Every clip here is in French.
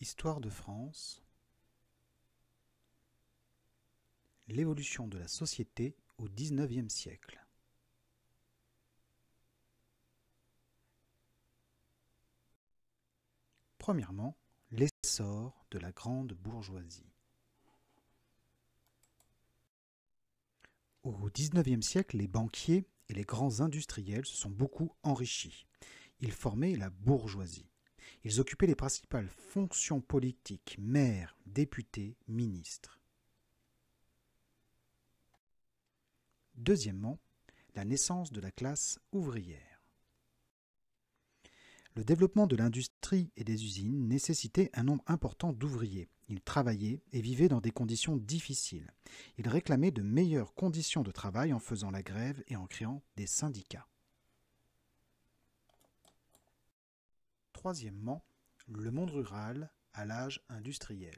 Histoire de France. L'évolution de la société au XIXe siècle. Premièrement, l'essor de la grande bourgeoisie. Au XIXe siècle, les banquiers et les grands industriels se sont beaucoup enrichis. Ils formaient la bourgeoisie. Ils occupaient les principales fonctions politiques, maires, députés, ministres. Deuxièmement, la naissance de la classe ouvrière. Le développement de l'industrie et des usines nécessitait un nombre important d'ouvriers. Ils travaillaient et vivaient dans des conditions difficiles. Ils réclamaient de meilleures conditions de travail en faisant la grève et en créant des syndicats. Troisièmement, le monde rural à l'âge industriel.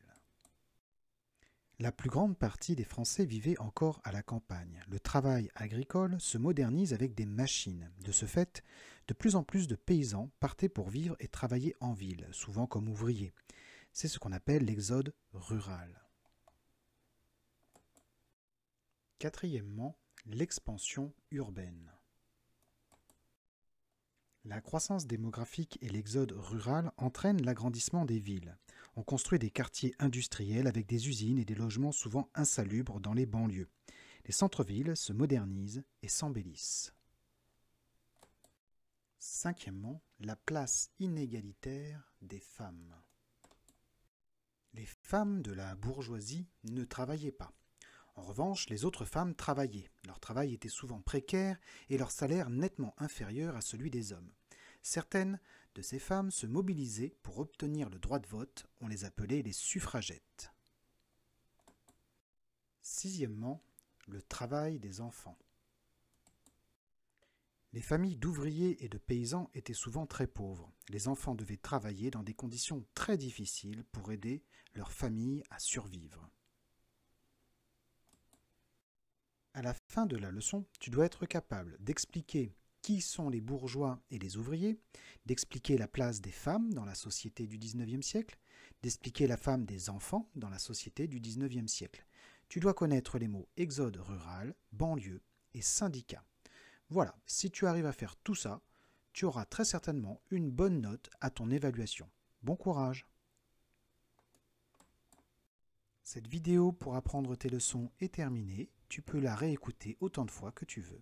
La plus grande partie des Français vivaient encore à la campagne. Le travail agricole se modernise avec des machines. De ce fait, de plus en plus de paysans partaient pour vivre et travailler en ville, souvent comme ouvriers. C'est ce qu'on appelle l'exode rural. Quatrièmement, l'expansion urbaine. La croissance démographique et l'exode rural entraînent l'agrandissement des villes. On construit des quartiers industriels avec des usines et des logements souvent insalubres dans les banlieues. Les centres-villes se modernisent et s'embellissent. Cinquièmement, la place inégalitaire des femmes. Les femmes de la bourgeoisie ne travaillaient pas. En revanche, les autres femmes travaillaient. Leur travail était souvent précaire et leur salaire nettement inférieur à celui des hommes. Certaines de ces femmes se mobilisaient pour obtenir le droit de vote. On les appelait les suffragettes. Sixièmement, le travail des enfants. Les familles d'ouvriers et de paysans étaient souvent très pauvres. Les enfants devaient travailler dans des conditions très difficiles pour aider leur famille à survivre. À la fin de la leçon, tu dois être capable d'expliquer qui sont les bourgeois et les ouvriers, d'expliquer la place des femmes dans la société du XIXe siècle, d'expliquer la femme des enfants dans la société du XIXe siècle. Tu dois connaître les mots exode rural, banlieue et syndicat. Voilà, si tu arrives à faire tout ça, tu auras très certainement une bonne note à ton évaluation. Bon courage! Cette vidéo pour apprendre tes leçons est terminée. Tu peux la réécouter autant de fois que tu veux.